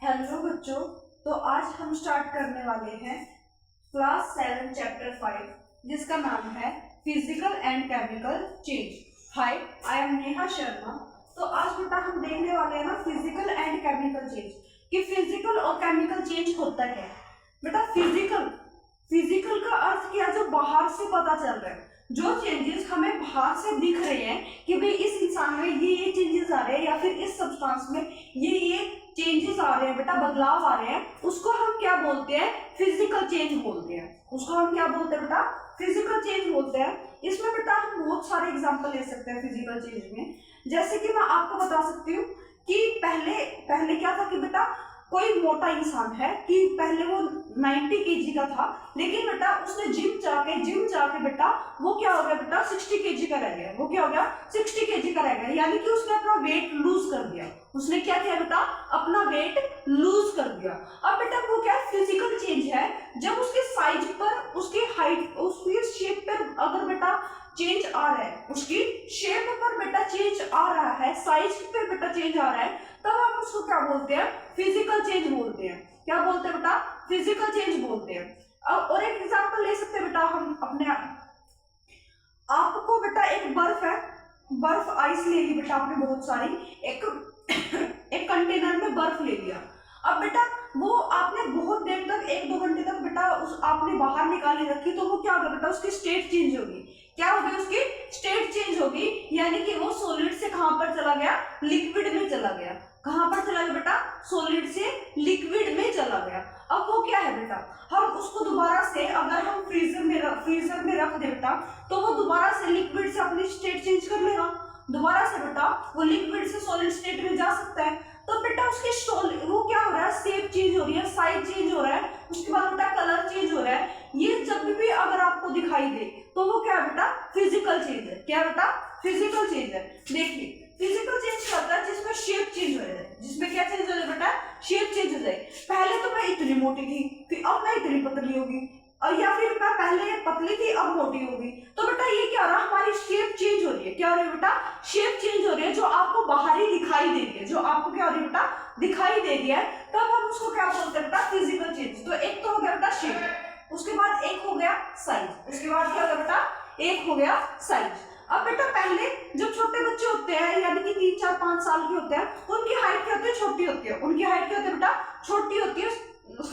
Hello बच्चों, तो आज हम स्टार्ट करने वाले हैं क्लास 7 चैप्टर 5 जिसका नाम है physical and chemical change. Hi, I am Neha Sharma. तो आज बेटा हम देखने वाले हैं ना फिजिकल एंड केमिकल चेंज कि फिजिकल और केमिकल चेंज होता है। बेटा फिजिकल का अर्थ क्या है? जो बाहर से पता चल रहा है, जो चेंजेस हमें बाहर से दिख रहे हैं कि भाई इस इंसान में ये चेंजेस आ रहे हैं या फिर इस सब्सटेंस में ये चेंजेस आ रहे हैं, बेटा बदलाव आ रहे हैं, उसको हम क्या बोलते हैं? फिजिकल चेंज बोलते हैं। उसको हम क्या बोलते हैं बेटा? फिजिकल चेंज बोलते हैं। इसमें बेटा हम बहुत सारे एग्जांपल ले सकते हैं फिजिकल चेंज में। जैसे कि मैं आपको बता सकती हूँ कि पहले क्या था कि बेटा कोई मोटा इंसान है कि पहले वो 90 kg का था, लेकिन बेटा उसने जिम जाके बेटा वो क्या हो गया बेटा 60 kg का रह गया। वो क्या हो गया 60 kg का रह गया, यानी कि उसने अपना वेट लूज कर दिया। उसने क्या किया बेटा? अपना वेट लूज कर दिया। अब बेटा वो क्या फिजिकल चेंज है? जब उसके साइज पर, उसकी हाइट, उसकी शेप पर अगर बेटा चेंज आ रहा है, उसकी शेप पर बेटा चेंज आ रहा है, साइज पर बेटा चेंज आ रहा है, तब हम उसको क्या बोलते हैं? फिजिकल चेंज बोलते हैं। क्या बोलते हैं बेटा? फिजिकल चेंज बोलते हैं। और एक एग्जांपल ले सकते हैं बेटा हम अपने आपको बेटा एक बर्फ आइस ले ली बेटा आपने बहुत सारी, एक कंटेनर में बर्फ ले लिया। अब बेटा वो आपने बहुत देर तक 1-2 घंटे तक बेटा उस आपने बाहर निकाली रखी, तो वो क्या होगा बेटा? उसकी स्टेट चेंज होगी। क्या होगी? उसकी स्टेट चेंज होगी, यानी कि वो सॉलिड से कहां पर चला गया? लिक्विड में चला गया। कहां पर चला गया बेटा? सॉलिड से लिक्विड में चला गया। अब वो क्या है बेटा? हम उसको दोबारा से अगर हम फ्रीजर में रख दे बेटा, तो वो दोबारा से लिक्विड से अपनी स्टेट चेंज कर लेगा। दोबारा से बेटा वो लिक्विड से सॉलिड स्टेट में जा सकता है। तो बेटा उसके वो क्या हो रहा है? शेप चेंज हो रही है, साइज चेंज हो रहा है, उसके बाद बेटा कलर चेंज हो रहा है। ये जब भी अगर आपको दिखाई दे तो वो क्या है बेटा? फिजिकल चेंज है। क्या बेटा? फिजिकल चेंज है। देखिए फिजिकल चेंज क्या होता है? जिसमें शेप चेंज हो जाए। जिसमें क्या चेंज हो जाए बेटा? शेप चेंज हो जाए। पहले तो मैं इतनी मोटी थी, फिर अब मैं इतनी पतली होगी, और या फिर मैं पहले पतली थी अब मोटी होगी। तो बेटा ये क्या हो रहा है? हमारी शेप चेंज हो रही है। क्या हो रही है बेटा? शेप चेंज हो रही है, जो आपको बाहरी दिखाई दे रही है, जो आपको क्या हो रही है बेटा? दिखाई दे रही है। तब हम उसको क्या बोलते हैं बेटा? Physical change. तो एक तो हो गया बेटा शेप, उसके बाद एक हो गया साइज, उसके बाद क्या हो गया बेटा? एक हो गया साइज। अब बेटा पहले जब छोटे बच्चे होते हैं, यानी कि 3, 4, 5 साल के होते हैं, उनकी हाइट क्या होती है? छोटी होती है। उनकी हाइट क्या होती है बेटा? छोटी होती है,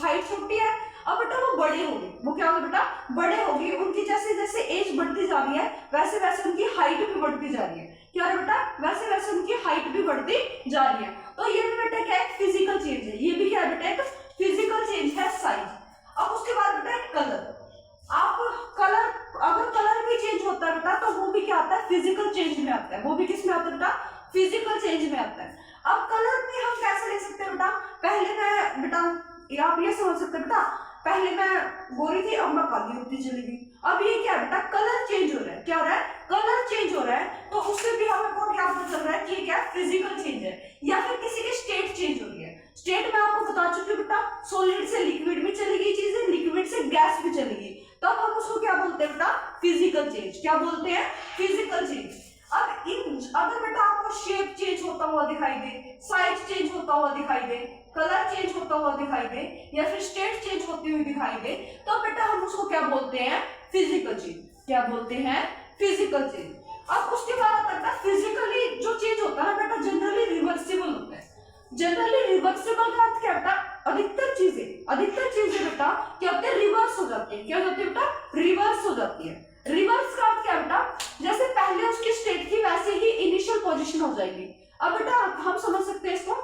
हाइट छोटी है। अब बेटा वो बड़े होंगे, वो क्या होगा बेटा? बड़े होगी। उनकी जैसे जैसे एज बढ़ती जा रही है, वैसे वैसे उनकी हाइट भी बढ़ती जा रही है। क्या है बेटा? वैसे वैसे उनकी हाइट भी बढ़ती जा रही है। तो ये भी बेटा क्या है? फिजिकल चेंज है। ये भी क्या है बेटा? एक फिजिकल चेंज है, साइज। अब उसके बाद बेटा एक कलर। आप अगर कलर भी चेंज होता है बेटा, तो वो भी क्या आता है? फिजिकल चेंज में आता है। वो भी किस में आता है बेटा? फिजिकल चेंज में आता है। अब कलर भी हम कैसे ले सकते हैं बेटा? पहले मैं बेटा आप ये समझ सकते हैं बेटा, पहले मैं गोरी थी, अब मैं काली होती चली गई। अब ये क्या है बेटा? कलर चेंज हो रहा है। क्या हो रहा है? कलर चेंज हो रहा है। तो उससे भी हमें को क्या पता चल रहा है कि ये क्या है? फिजिकल चेंज है। या फिर किसी की स्टेट चेंज हो रही है। स्टेट में आपको बता चुकी हूँ बेटा, सॉलिड से लिक्विड में चली गई चीजें, लिक्विड से गैस में चली गई, तब हम उसको क्या बोलते हैं बेटा? Physical change. क्या बोलते हैं? Physical change. अब अगर बेटा आपको शेप चेंज होता हुआ दिखाई दे, साइज चेंज होता हुआ दिखाई दे, कलर चेंज होता हुआ दिखाई दे, या फिर स्टेट चेंज होती हुई दिखाई दे, तो बेटा हम उसको क्या बोलते हैं? Physical change. क्या बोलते हैं? Physical change. अब उसके बाद आता है फिजिकली जो चेंज होता है बेटा, जनरली रिवर्सिबल होता है। जनरली रिवर्सिबल का अर्थ क्या बेटा? अधिकतर चीजें बेटा क्या होते हैं? रिवर्स हो जाती है। क्या हो जाती है बेटा? रिवर्स हो जाती है। रिवर्स का अर्थ क्या बेटा? जैसे पहले उसकी स्टेट थी वैसे ही इनिशियल पोजीशन हो जाएगी। अब बेटा हम समझ सकते हैं इसको,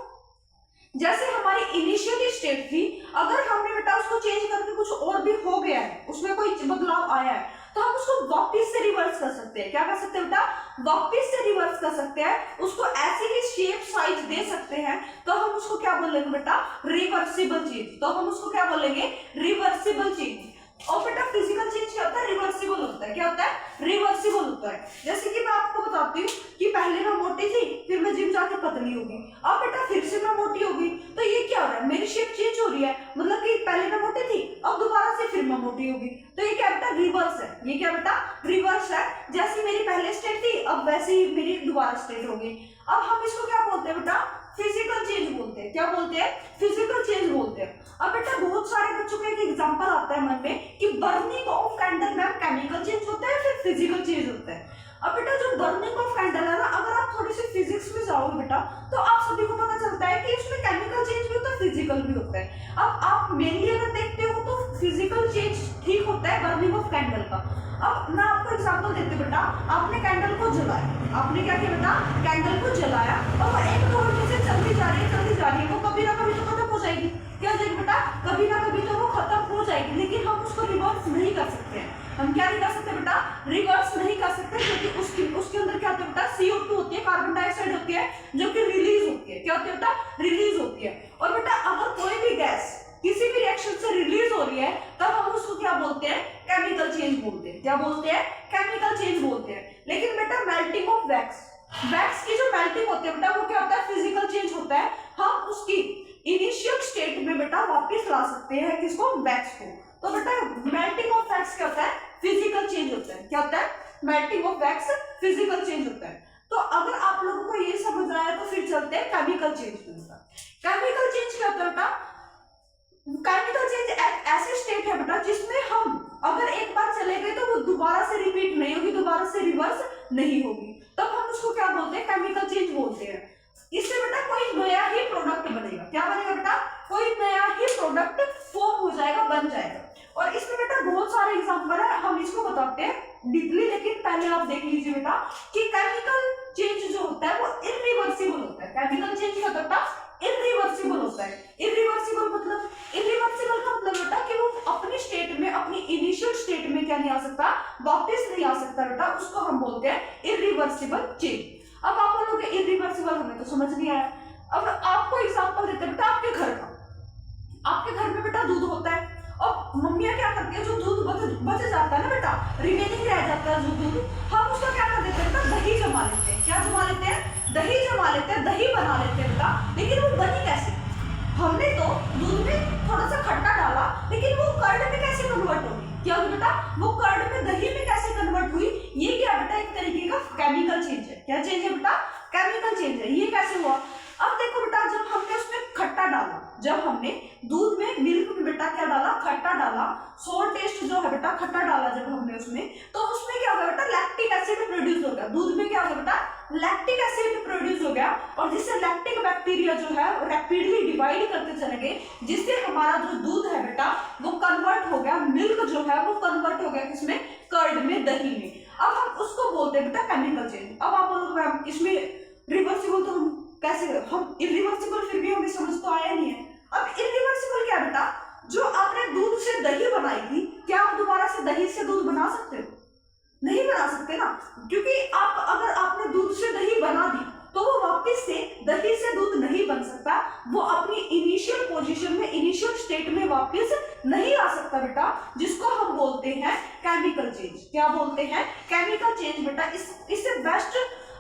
जैसे हमारी इनिशियली स्टेट थी, अगर हमने बेटा उसको चेंज करके कुछ और भी हो गया है, उसमें कोई बदलाव आया है, तो हम उसको वापस से रिवर्स कर सकते हैं। क्या कर सकते हैं बेटा? वापस से रिवर्स कर सकते हैं। उसको ऐसी ही शेप साइज दे सकते हैं। तो हम उसको क्या बोलेंगे बेटा? Reversible change. तो हम उसको क्या बोलेंगे? Reversible change. और बेटा फिजिकल चेंज क्या होता है? रिवर्सिबल होता है। क्या होता है? रिवर्सिबल होता है। जैसे कि मैं आपको बताती हूँ कि पहले मैं मोटी थी, फिर मैं जिम जाके पतली होगी, अब बेटा फिर से मैं मोटी होगी, तो ये क्या हो रहा है? मेरी शेप चेंज हो रही है। मतलब कि पहले मैं मोटी थी, अब दोबारा से फिर मैं मोटी होगी। तो ये क्या बेटा? रिवर्स है। ये क्या बेटा? रिवर्स है। जैसी मेरी पहले स्टेट थी, अब वैसे ही मेरी दोबारा स्टेट होगी। अब हम इसको क्या बोलते हैं बेटा? फिजिकल चेंज बोलते हैं। क्या बोलते हैं, फिजिकल चेंज बोलते हैं। अब बेटा बहुत सारे बच्चों का एक एग्जांपल आता है मन में कि बर्निंग ऑफ कैंडल में केमिकल चेंज होता है फिर फिजिकल चेंज होता है। अब बेटा जो बर्निंग ऑफ कैंडल है ना, अगर आप थोड़ी सी फिजिक्स में जाओगे बेटा तो आप सभी को पता चलता है कि इसमें केमिकल चेंज भी होता है फिजिकल भी होता है। अब आप मेनली अगर देखते हो तो फिजिकल चेंज ठीक होता है बर्निंग ऑफ कैंडल का। अब मैं आपको एग्जांपल देती हूँ बेटा, आपने कैंडल को जलाया, आपने क्या किया बेटा, कैंडल को जलाया और वो 1-2 घंटे से चलती जा रही है, वो कभी ना कभी तो खत्म हो जाएगी। क्या हो जाएगी बेटा, कभी ना कभी तो वो खत्म हो जाएगी, लेकिन हम उसको रिवर्स नहीं कर सकते हैं। हम क्या नहीं कर सकते बेटा, रिवर्स नहीं कर सकते, क्योंकि उसके अंदर क्या होता है बेटा, CO2 होती है, कार्बन डाइऑक्साइड होती है, जो कि रिलीज होती है। क्या होती है बेटा, रिलीज होती है। और बेटा अगर कोई भी गैस किसी भी रिएक्शन से रिलीज हो रही है तब हम उसको क्या बोलते हैं, केमिकल चेंज बोलते हैं। क्या बोलते हैं, केमिकल चेंज बोलते हैं। लेकिन बेटा मेल्टिंग ऑफ वैक्स की जो मेल्टिंग होती है बेटा वो क्या होता है, फिजिकल चेंज होता है। हम उसकी इनिशियल स्टेट में बेटा वापस ला सकते हैं किसको, वैक्स को। तो बेटा मेल्टिंग ऑफ वैक्स क्या होता है, फिजिकल चेंज होता है। क्या होता है, melting of wax physical change होता है। तो अगर आप लोगों को ये समझ आया तो फिर चलते हैं केमिकल चेंज में। केमिकल चेंज क्या होता है बेटा, केमिकल चेंज एक ऐसी स्टेट है बेटा जिसमें हम अगर एक बार चले गए तो वो दोबारा से रिपीट नहीं होगी, दोबारा से रिवर्स नहीं होगी, तब हम उसको क्या बोलते हैं, केमिकल चेंज बोलते हैं। इससे बेटा कोई नया ही प्रोडक्ट बनेगा। क्या बनेगा बेटा, कोई नया ही प्रोडक्ट फॉर्म हो जाएगा, बन जाएगा। और इसमें बेटा बहुत सारे एग्जांपल है, हम इसको बताते हैं डीपली, लेकिन पहले आप देख लीजिए बेटा कि केमिकल चेंज जो होता है वो इरिवर्सिबल होता है। केमिकल चेंज क्या होता है, इरिवर्सिबल होता है। इरिवर्सिबल मतलब, इरिवर्सिबल का मतलब बेटा कि वो अपनी स्टेट में, अपनी इनिशियल स्टेट में क्या नहीं आ सकता, वापस नहीं आ सकता बेटा, उसको हम बोलते हैं इरिवर्सिबल चेंज। अब आप बोलोगे इरिवर्सिबल हमें तो समझ नहीं आया। अब आपको एग्जांपल देते हैं बेटा आपके घर का। आपके घर में बेटा दूध होता है और मम्मियां क्या करती है, जो दूध बच जाता है ना बेटा, रिमेनिंग रह जाता है जो दूध, हम उसका क्या कर देते हैं बेटा, दही जमा लेते हैं। क्या जमा लेते हैं, दही जमा लेते हैं, दही बना लेते हैं बेटा। लेकिन वो बनी कैसे, हमने तो दूध में थोड़ा सा खट्टा डाला, लेकिन वो कर्ड में कैसे कन्वर्ट होगी, क्या होगी बेटा, वो कर्ड में दही में कैसे कन्वर्ट हुई, ये क्या बेटा एक तरीके का केमिकल चेंज है। क्या चेंज है बेटा, केमिकल चेंज है। ये कैसे हुआ, अब देखो बेटा जब हमने उसमें खट्टा डाला, जब हमने दूध में, मिल्क में बेटा क्या डाला, खट्टा डाला, सोर टेस्ट जो है बेटा, खट्टा डाला जब हमने उसमें, तो उसमें क्या होगा बेटा, लैक्टिक एसिड प्रोड्यूस हो गया। दूध में क्या होगा बेटा, लैक्टिक एसिड प्रोड्यूस हो गया, और जिससे लैक्टिक बैक्टीरिया जो है रैपिडली डिवाइड करते चले गए, जिससे हमारा जो दूध है बेटा वो कन्वर्ट हो गया, मिल्क जो है वो कन्वर्ट हो गया किसमें, कर्ड में, दही में। अब हम उसको बोलते हैं बेटा केमिकल चेंज। अब आप बोलोगे मैम इसमें रिवर्सिबल तो हम कैसे, हम इरिवर्सिबल फिर भी हमें समझ तो आया नहीं है। अब इरिवर्सिबल क्या बेटा, जो आपने दूध से दही बनाई थी, क्या आप दोबारा से दही से दूध बना सकते हो, नहीं बना सकते ना, क्योंकि आप अगर आपने दूध से दही बना दी तो वो वापस से दही से दूध नहीं बन सकता, वो अपनी इनिशियल पोजीशन में, इनिशियल स्टेट में वापस नहीं आ सकता बेटा, जिसको हम बोलते हैं केमिकल चेंज। क्या बोलते हैं, केमिकल चेंज बेटा। इससे बेस्ट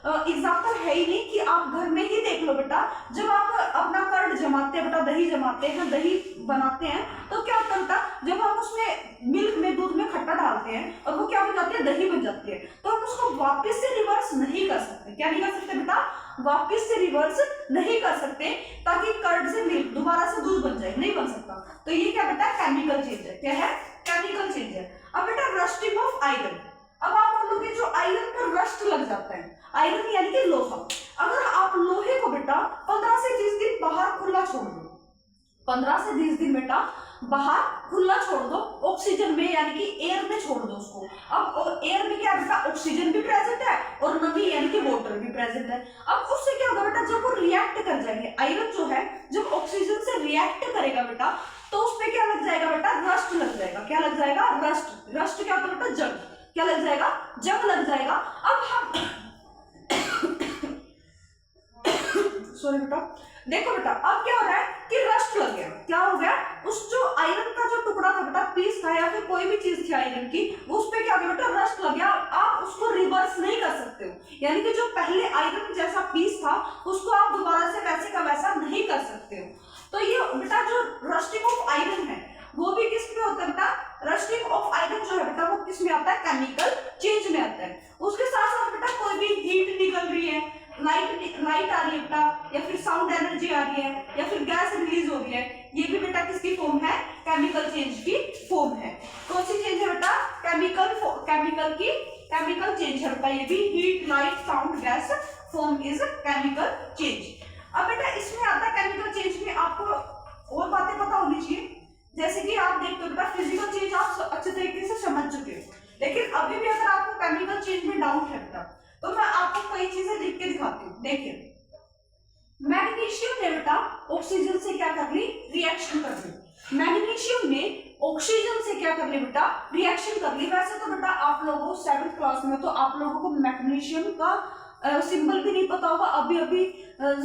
एग्जाम्पल है ही नहीं कि आप घर में ही देख लो बेटा, जब आप अपना कर्ड जमाते हैं बेटा, दही जमाते हैं, दही बनाते हैं, तो क्या होता है बेटा, जब हम उसमें मिल्क में, दूध में खट्टा डालते हैं और वो क्या बन जाती है, दही बन जाती है, तो हम उसको वापस से रिवर्स नहीं कर सकते। क्या नहीं कर सकते बेटा, वापस से रिवर्स नहीं कर सकते, ताकि कर्ड से मिल्क दोबारा से दूध बन जाए, नहीं बन सकता। तो ये क्या बेटा, केमिकल चेंज है। क्या है, केमिकल चेंज है। अब बेटा रस्टिंग ऑफ आयरन। अब आप बोलोगे जो आयरन पर रस्ट लग जाता है, आयरन यानी कि लोहा, अगर आप लोहे को बेटा 15 से 20 दिन बाहर खुला छोड़ दो, 15 से 20 दिन बेटा बाहर खुला छोड़ दो, ऑक्सीजन में यानी कि एयर में छोड़ दो उसको। अब एयर में क्या बेटा, ऑक्सीजन भी प्रेजेंट है और नमी यानी कि वाटर भी प्रेजेंट है। अब उससे क्या होगा बेटा, जब वो रिएक्ट कर जाएंगे, आयरन जो है जब ऑक्सीजन से रिएक्ट करेगा बेटा, तो उसमें क्या लग जाएगा बेटा, रस्ट लग जाएगा। क्या लग जाएगा, रस्ट। रस्ट क्या होता है बेटा, जंग। क्या लग जाएगा, जंग लग जाएगा। अब हम सॉरी बेटा, देखो बेटा अब क्या हो रहा है कि रस्ट लग गया। क्या हो गया, उस जो आयरन का जो टुकड़ा था बेटा, पीस था या फिर कोई भी चीज थी आयरन की, उस पे क्या हो गया बेटा, रस्ट लग गया। आप उसको रिवर्स नहीं कर सकते हो, यानी कि जो पहले आयरन जैसा पीस था उसको आप दोबारा से वैसे का वैसा नहीं कर सकते हो। तो ये बेटा जो रस्टिंग ऑफ आयरन है वो भी किस में होता है बेटा, रस्टिंग ऑफ आयरन जो है बेटा वो किस में आता है, केमिकल चेंज में आता है। उसके साथ साथ बेटा कोई भी हीट निकल रही है, लाइट आ रही है बेटा, या फिर साउंड एनर्जी एनर्जी आ रही है या फिर गैस रिलीज हो रही है, ये भी बेटा किसकी फॉर्म है, केमिकल चेंज की फॉर्म है। कौन सी चेंज है बेटा, केमिकल चेंज है बेटा, ये भी heat light sound gas form is chemical change. अब बेटा इसमें आता है केमिकल चेंज में आपको और बातें पता होनी चाहिए, जैसे कि आप देखते हो बेटा फिजिकल चेंज आप अच्छे तरीके से समझ चुके हो, लेकिन अभी भी अगर आपको केमिकल चेंज में डाउट है बेटा तो मैं आपको कई चीजें लिख के दिखाती हूँ। देखिए मैग्नीशियम ने बेटा ऑक्सीजन से क्या कर ली, रिएक्शन कर ली। मैग्नीशियम ने ऑक्सीजन से क्या कर ली बेटा, रिएक्शन कर ली। वैसे तो बेटा आप लोगों 7th क्लास में तो आप लोगों को मैग्नीशियम का सिंबल भी नहीं पता होगा, अभी अभी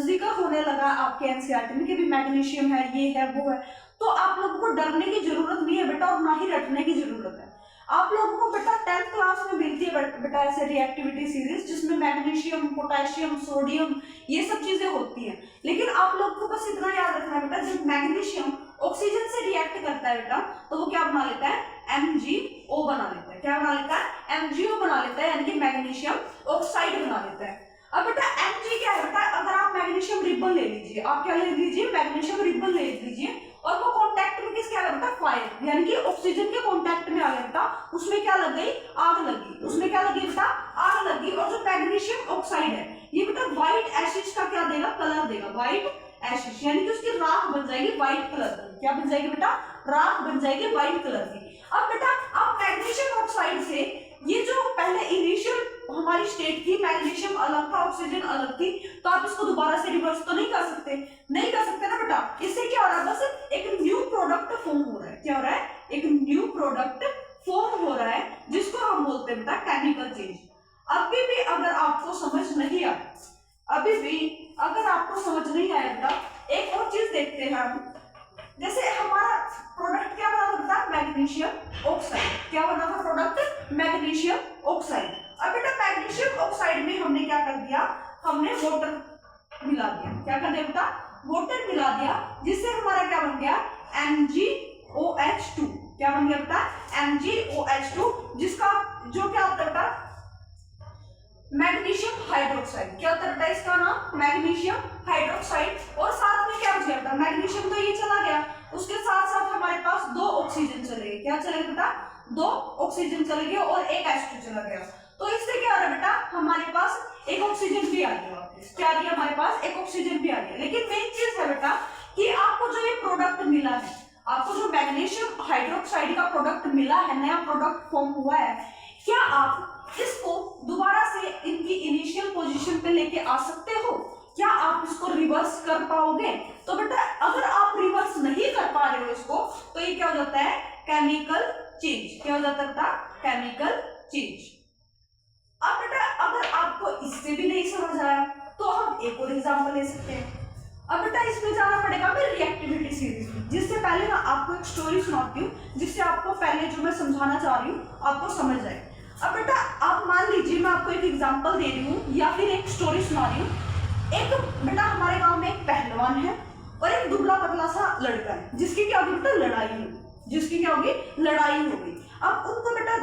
जिक्र होने लगा आपके एनसीईआरटी में कि भी मैग्नीशियम है, ये है, वो है, तो आप लोगों को डरने की जरूरत नहीं है बेटा और ना ही रटने की जरूरत है। आप लोगों को बेटा 10th क्लास में मिलती है बेटा ऐसे रिएक्टिविटी सीरीज जिसमें मैग्नीशियम, पोटेशियम, सोडियम ये सब चीजें होती हैं, लेकिन आप लोगों को बस इतना याद रखना है बेटा जब मैग्नीशियम ऑक्सीजन से रिएक्ट करता है बेटा तो वो क्या बना लेता है, MgO बना लेता है। क्या बना लेता है, MgO बना लेता है, यानी कि मैग्नीशियम ऑक्साइड बना लेता है। अब बेटा Mg क्या है बेटा, अगर आप मैग्नीशियम रिबन ले लीजिए, आप क्या ले लीजिए, मैग्नीशियम रिबन ले लीजिए और वो कांटेक्ट में किसके आ गया बेटा, फायर, यानी कि ऑक्सीजन के कांटेक्ट में आ गया बेटा, उसमें क्या लग गई, आग लगी, उसमें क्या लगी बेटा, आग लगी। और जो मैग्नीशियम ऑक्साइड है ये बेटा व्हाइट एशिश का क्या देगा, कलर देगा, व्हाइट एशिश, यानी कि उसकी राख बन जाएगी व्हाइट कलर की। क्या बन जाएगी बेटा, राख बन जाएगी व्हाइट कलर की। अब बेटा आप मैग्नीशियम ऑक्साइड से ये जो पहले इनिशियल हमारी स्टेट थी, मैग्नीशियम अलग था, ऑक्सीजन अलग थी, तो आप इसको दोबारा से रिवर्स तो नहीं कर सकते, नहीं कर सकते ना बेटा। इससे क्या हो रहा है, बस एक न्यू प्रोडक्ट फॉर्म हो रहा है। क्या हो रहा है, एक न्यू प्रोडक्ट फॉर्म हो रहा है जिसको हम बोलते हैं बेटा केमिकल चेंज। अभी भी अगर आपको समझ नहीं आया, अभी भी अगर आपको समझ नहीं आया बेटा, एक और चीज देखते हैं हम, जैसे हमारा प्रोडक्ट क्या बना था, मैग्नीशियम ऑक्साइड। क्या बना था प्रोडक्ट, मैग्नीशियम ऑक्साइड। अब बेटा मैग्नीशियम ऑक्साइड में हमने क्या कर दिया, हमने वाटर मिला दिया। क्या कर दिया बेटा, वाटर मिला दिया, जिससे हमारा क्या बन गया, MgOH2। क्या बन गया बेटा, MgOH2, जिसका जो क्या होता है बेटा, मैग्नीशियम हाइड्रोक्साइड। क्या होता है बेटा इसका नाम, मैग्नीशियम हाइड्रोक्साइड। और साथ में क्या बचा बेटा, मैग्नीशियम तो ये चला गया, उसके साथ साथ हमारे पास 2 ऑक्सीजन चले गए। क्या चले बेटा, 2 ऑक्सीजन चले गए और एक H2 चला गया। तो इससे क्या हो रहा है बेटा, हमारे पास एक ऑक्सीजन भी आ गया वापस। क्या आ गया, हमारे पास एक ऑक्सीजन भी आ गया। लेकिन मेन चीज है बेटा कि आपको जो ये प्रोडक्ट मिला है, आपको जो मैग्नीशियम हाइड्रोक्साइड का प्रोडक्ट मिला है, नया प्रोडक्ट फॉर्म हुआ है, क्या आप इसको दोबारा से इनकी इनिशियल पोजीशन पे लेके आ सकते हो? क्या आप इसको रिवर्स कर पाओगे? तो बेटा अगर आप रिवर्स नहीं कर पा रहे हो इसको, तो ये क्या हो जाता है, केमिकल चेंज। क्या हो जाता है बेटा, केमिकल चेंज। अब बेटा अगर आपको इससे भी नहीं समझ आया तो हम एक और एग्जांपल ले सकते हैं। अब बेटा इसमें जाना पड़ेगा मैं रिएक्टिविटी सीरीज में, जिससे पहले मैं आपको एक स्टोरी सुनाती हूँ, जिससे आपको पहले जो मैं समझाना चाह रही हूँ आपको समझ आए। अब बेटा आप मान लीजिए मैं आपको एक एग्जांपल दे रही हूँ या फिर एक स्टोरी सुना रही हूँ। एक बेटा हमारे गांव में एक पहलवान है और एक दुबला पतला सा लड़का है, जिसकी क्या होगी बेटा, लड़ाई होगी, जिसकी क्या होगी, लड़ाई होगी। अब उनको बेटा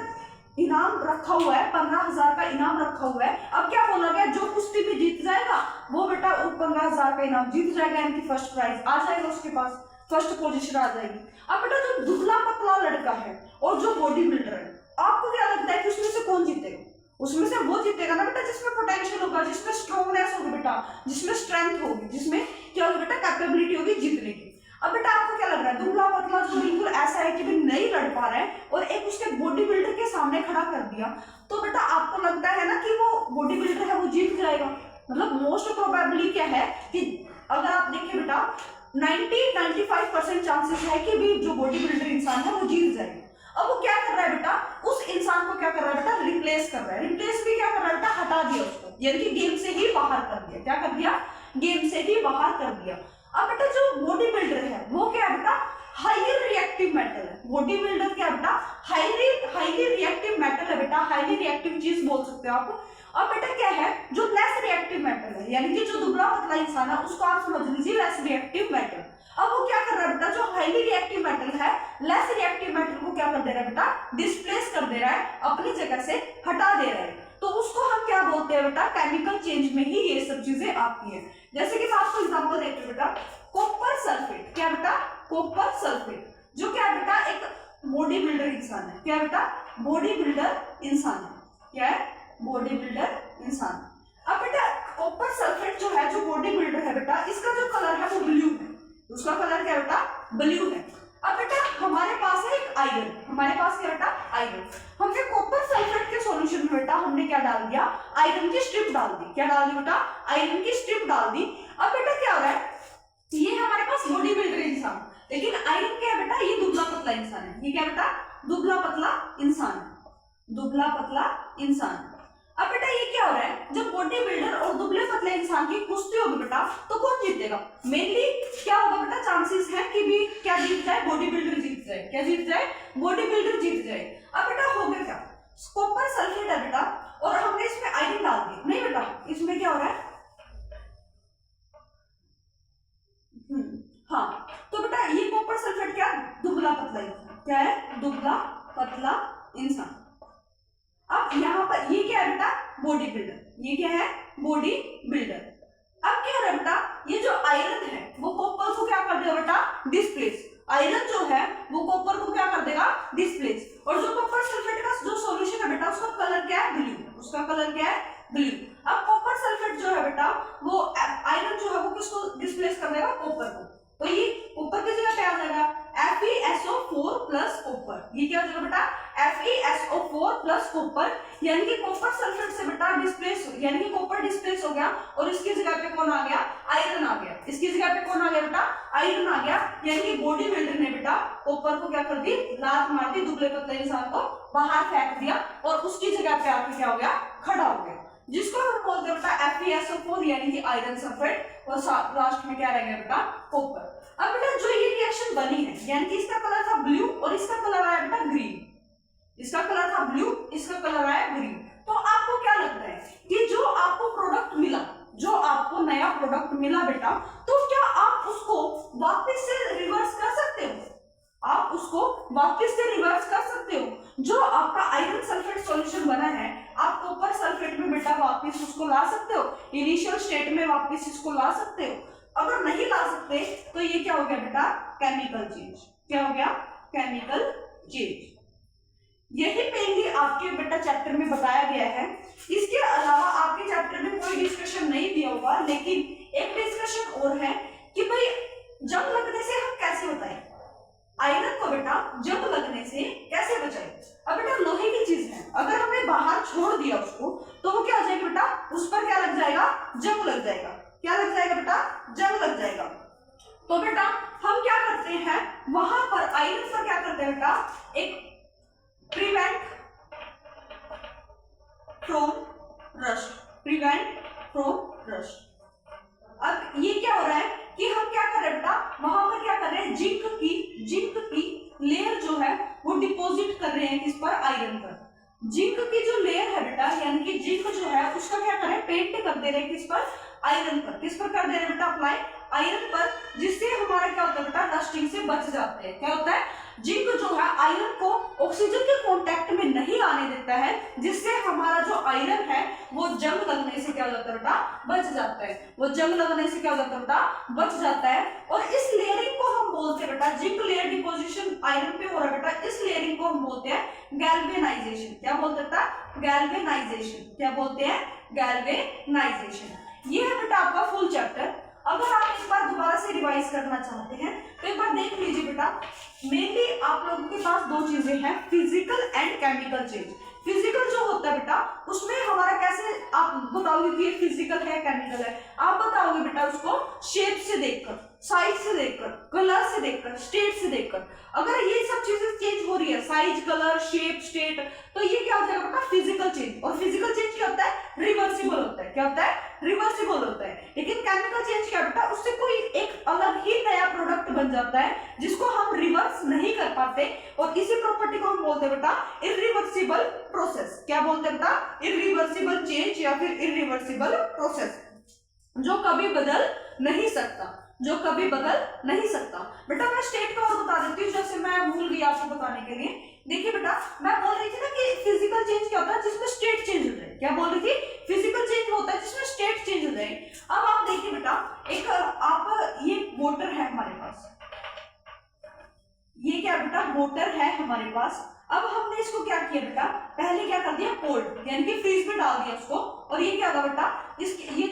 इनाम रखा हुआ है, 15,000 का इनाम रखा हुआ है। अब क्या बोला गया, जो कुश्ती में जीत जाएगा वो बेटा 15,000 का इनाम जीत जाएगा, यानी कि फर्स्ट प्राइज आ जाएगा, उसके पास फर्स्ट पोजीशन आ जाएगी। अब बेटा जो दुबला पतला लड़का है और जो बॉडी बिल्डर है, आपको क्या लगता है कि उसमें से कौन जीतेगा? उसमें से वो जीतेगा ना बेटा जिसमें पोटेंशियल होगा, जिसमें स्ट्रॉन्गनेस होगी बेटा, जिसमें स्ट्रेंथ होगी, जिसमें क्या होगी बेटा, कैपेबिलिटी होगी जीतने की। अब बेटा आपको क्या लग रहा है, दुबला पतला जो बिल्कुल ऐसा है कि भी नहीं लड़ पा रहा है और एक उसके बॉडी बिल्डर के सामने खड़ा कर दिया, तो बेटा आपको लगता है ना कि वो बॉडी बिल्डर है वो जीत जाएगा? मतलब मोस्ट प्रोबेबली क्या है कि अगर आप देखिए बेटा 90-95% चांसेस है कि भी जो बॉडी बिल्डर इंसान है वो जीत जाएगा। अब वो क्या कर रहा है बेटा, उस इंसान को क्या कर रहा है बेटा, रिप्लेस कर रहा है। रिप्लेस भी क्या कर रहा है बेटा, हटा दिया उसको, यानी कि गेम से ही बाहर कर दिया। क्या कर दिया, गेम से ही बाहर कर दिया। अब बेटा जो बॉडी बिल्डर है वो क्या है बेटा, हाईली रिएक्टिव मेटल है। बॉडी बिल्डर क्या है बेटा, हाईली रिएक्टिव मेटल है बेटा, हाईली रिएक्टिव चीज बोल सकते हो आप। अब बेटा क्या है, जो लेस रिएक्टिव मेटल है, यानी कि जो दुबला पतला इंसान है उसको आप समझ लीजिए लेस रिएक्टिव मेटल। अब वो क्या कर रहा है बेटा, जो हाईली रिएक्टिव मेटल है लेस रिएक्टिव मेटल को क्या कर दे रहा है बेटा, डिस्प्लेस कर दे रहा है, अपनी जगह से हटा दे रहा है। तो उसको हम क्या बोलते हैं बेटा, केमिकल चेंज में ही ये सब चीजें आती है। जैसे कि मैं आपको एग्जांपल देती हूँ बेटा, कॉपर सल्फेट, जो क्या है बेटा एक बॉडी बिल्डर इंसान है। क्या बेटा? बॉडी बिल्डर इंसान है। क्या है? बॉडी बिल्डर इंसान। अब बेटा कॉपर सल्फेट जो है, जो बॉडी बिल्डर है बेटा, इसका जो कलर है वो ब्लू है। उसका कलर क्या बेटा? ब्लू है। अब बेटा हमारे पास है एक आयरन, हमारे पास क्या बेटा? आयरन। हमने कॉपर सल्फेट के सॉल्यूशन में बेटा हमने क्या डाल दिया? आयरन की स्ट्रिप डाल दी। क्या डाल दी बेटा? आयरन की स्ट्रिप डाल दी। अब बेटा क्या हो रहा है, ये हमारे पास बॉडी बिल्डर इंसान, लेकिन आयरन क्या है बेटा? ये दुबला पतला इंसान है। ये क्या बेटा? दुबला पतला इंसान है। दुबला पतला इंसान। अब बेटा ये क्या हो रहा है, जब बॉडी बिल्डर और दुबले पतले इंसान की कुश्ती होगी बेटा, तो कौन जीतेगा? मेनली क्या होगा बेटा? चांसेस है कि भी क्या जीत जाए? बॉडी बिल्डर जीत जाए। क्या जीत जाए? बॉडी बिल्डर जीत जाए। अब बेटा हो गया क्या? कॉपर सल्फेट है बेटा, और हमने इसमें आयरन डाल दिया। नहीं बेटा, इसमें क्या हो रहा है? हाँ, तो बेटा ये कॉपर सल्फेट क्या? दुबला पतला इंसान। क्या है? दुबला पतला इंसान। अब यहाँ पर ये क्या है बेटा? Body builder. ये क्या है? Body builder. अब क्या है बेटा, ये जो आयरन है वो कॉपर को क्या कर देगा बेटा? डिस्प्लेस। आयरन जो है वो कॉपर को क्या कर देगा? डिस्प्लेस। और जो कॉपर सल्फेट का जो सॉल्यूशन है बेटा, उसका कलर क्या है? ब्लू। उसका कलर क्या है? ब्लू। अब कॉपर सल्फेट जो है बेटा, वो आयरन जो है वो किसको डिस्प्लेस कर देगा? कॉपर को। तो ये कॉपर की जगह क्या आ जाएगा? FeSO4 plus copper. ये क्या हो जाएगा बेटा? FeSO4 प्लस कॉपर, यानी कि कॉपर सल्फेट से बेटा डिस्प्लेस, यानी कि कॉपर डिस्प्लेस हो गया, और इसकी जगह पे कौन आ गया? आयरन आ गया। इसकी जगह पे कौन आ गया बेटा? आयरन आ गया। यानी कि बॉडी बिल्डर ने बेटा कॉपर को क्या कर दी? लात मार दी, दुबले पतले इंसान को बाहर फेंक दिया, और उसकी जगह पे आके क्या हो गया? खड़ा हो गया, जिसको हम बोलते हैं बेटा FeSO4 यानी कि आयरन सल्फेट, और लास्ट में क्या रह गया बेटा? कॉपर। अब बेटा जो ये रिएक्शन बनी है, यानी कि इसका कलर था ब्लू और इसका कलर आया बेटा ग्रीन। इसका कलर था ब्लू, इसका कलर आया ग्रीन। तो आपको क्या लगता है कि जो आपको प्रोडक्ट मिला, जो आपको नया प्रोडक्ट मिला बेटा, तो क्या आप उसको वापस से रिवर्स कर सकते हो? आप उसको वापस से रिवर्स कर सकते हो? जो आपका आयरन सल्फेट सॉल्यूशन बना है, आप कॉपर सल्फेट में बेटा वापस उसको ला सकते हो, इनिशियल स्टेट में वापस इसको ला सकते हो। अगर नहीं ला सकते तो ये क्या हो गया बेटा? Chemical change. क्या हो गया? Chemical change. यही मेनली आपके बेटा चैप्टर में बताया गया है। इसके अलावा आपके चैप्टर में कोई डिस्कशन नहीं दिया होगा, लेकिन एक डिस्कशन और है कि भाई जंग लगने से हम कैसे बचाएं? आयरन को बेटा जंग लगने से कैसे बचाएं? अब बेटा लोहे की चीज है, अगर हमने बाहर छोड़ दिया उसको, तो वो क्या हो जाएगा बेटा? उस पर क्या लग जाएगा? जंग लग जाएगा। क्या लग जाएगा बेटा? जंग लग जाएगा। तो बेटा हम क्या करते हैं, वहां पर आयरन पर क्या करते हैं बेटा? एक prevent from rust. Prevent from rust. अब ये क्या हो रहा है कि हम क्या कर रहे हैं बेटा? वहां पर क्या कर रहे हैं? जिंक की लेयर जो है वो डिपॉजिट कर रहे हैं किस पर? आयरन पर। जिंक की जो लेयर है बेटा, यानी कि जिंक जो है उसका क्या कर रहे हैं? पेंट कर दे रहे हैं किस पर? आयरन पर। किस पर कर दे रहे हैं बेटा? अप्लाई आयरन पर, जिससे हमारा क्या होता है बेटा? रस्टिंग से बच जाते हैं। क्या होता है? जिंक जो है आयरन को ऑक्सीजन के कांटेक्ट में नहीं आने देता है, जिससे हमारा जो आयरन है वो जंग लगने से क्या हो जाता है बेटा? बच जाता है। वो जंग लगने से क्या हो जाता है बेटा? बच जाता है। और इस लेयरिंग को हम बोलते हैं बेटा, जिंक लेयर डिपोजिशन आयरन पे हो रहा है बेटा, इस लेयरिंग को हम बोलते हैं गैल्वेनाइजेशन। क्या बोलते हैं बेटा? गैल्वेनाइजेशन। क्या बोलते हैं? गैल्वेनाइजेशन। ये है बेटा आपका फुल चैप्टर। अगर आप इस बार दोबारा से रिवाइज करना चाहते हैं तो एक बार देख लीजिए बेटा। मेनली आप लोगों के पास दो चीजें हैं, physical and chemical change. Physical जो होता है बेटा, उसमें हमारा कैसे आप बताओगे कि ये फिजिकल है केमिकल है? आप बताओगे बेटा उसको शेप से देखकर, साइज से देखकर, कलर से देखकर, स्टेट से देखकर। अगर ये सब चीजें चेंज हो रही है, साइज, कलर, शेप, स्टेट, तो ये क्या हो जाएगा बेटा? Physical change. और फिजिकल चेंज क्या होता है? रिवर्सिबल होता है। क्या होता है? रिवर्सिबल होता है। लेकिन केमिकल चेंज क्या बेटा? उससे कोई एक अलग ही नया प्रोडक्ट बन जाता है जिसको हम रिवर्स नहीं कर पाते, और इसी प्रॉपर्टी को हम बोलते हैं बेटा इरिवर्सिबल प्रोसेस। क्या बोलते हैं बेटा? इरिवर्सिबल चेंज या फिर इरिवर्सिबल प्रोसेस, जो कभी बदल नहीं सकता, जो कभी बदल नहीं सकता। बेटा मैं स्टेट का और बता देती हूँ, जैसे मैं भूल गई आपको बताने के लिए। देखिए बेटा, मैं बोल रही थी ना कि फिजिकल चेंज क्या होता है? जिसमें स्टेट चेंज हो जाए। क्या बोल रही थी? फिजिकल चेंज होता है जिसमें स्टेट चेंज हो जाए। अब आप देखिए बेटा, एक आप ये वाटर है हमारे पास, मोटर है हमारे पास। अब हमने इसको क्या किया बेटा, पहले क्या कर दिया, कोल्ड यानी कि फ्रीज में डाल दिया उसको, और ये क्या था बेटा, इसके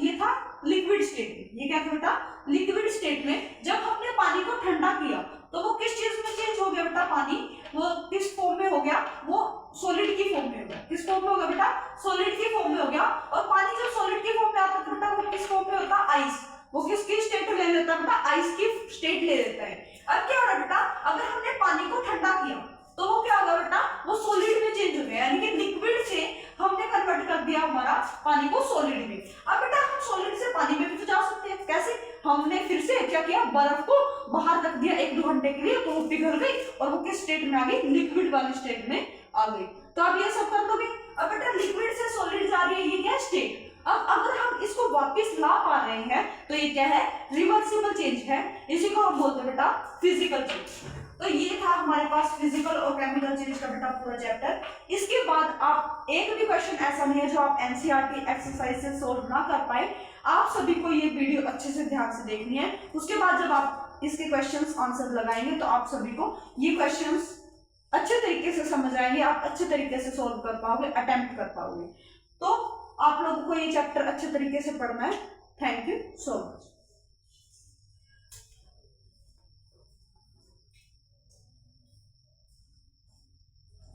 ये था लिक्विड स्टेट में, ये क्या था बेटा, लिक्विड स्टेट में। जब हमने पानी को ठंडा किया तो वो किस चीज में चेंज हो गया बेटा, पानी वो किस फॉर्म में हो गया, वो सॉलिड की फॉर्म में हो गया। किस फॉर्म में हो गया बेटा, सॉलिड की फॉर्म में हो गया। और पानी जब सॉलिड की फॉर्म में आता है बेटा, वो किस फॉर्म में होता है, आइस। वो किसकी स्टेट ले लेता है बेटा, आइस की स्टेट ले लेता है। अब क्या हो रहा है बेटा, अगर हमने पानी को ठंडा किया तो वो क्या होगा बेटा, वो सॉलिड में चेंज हो गया, यानी कि लिक्विड से हमने कन्वर्ट कर दिया हमारा पानी को सॉलिड में। अब बेटा हम सॉलिड से पानी में भी तो जा सकते हैं, कैसे, हमने फिर से क्या किया, बर्फ को बाहर रख दिया 1-2 घंटे के लिए, तो वो पिघल गई और वो किस स्टेट में आ गई, लिक्विड वाली स्टेट में आ गई। तो अब ये सब कर दोगे। अब बेटा लिक्विड से सॉलिड जा रही है, ये क्या है, स्टेट। अब अगर हम इसको वापस ला पा रहे हैं तो ये क्या है, रिवर्सिबल चेंज है, इसी को हम बोलते हैं बेटा फिजिकल चेंज। तो ये था हमारे पास फिजिकल और केमिकल चेंज का बेटा पूरा चैप्टर। इसके बाद आप एक भी क्वेश्चन ऐसा नहीं है जो आप एनसीईआरटी एक्सरसाइज से सोल्व ना कर पाए। आप सभी को ये वीडियो अच्छे से ध्यान से देखनी है। उसके बाद जब आप इसके क्वेश्चंस आंसर लगाएंगे तो आप सभी को ये क्वेश्चंस अच्छे तरीके से समझ आएंगे, आप अच्छे तरीके से सोल्व कर पाओगे, अटेम्प्ट कर पाओगे। तो आप लोगों को ये चैप्टर अच्छे तरीके से पढ़ना है। Thank you so much.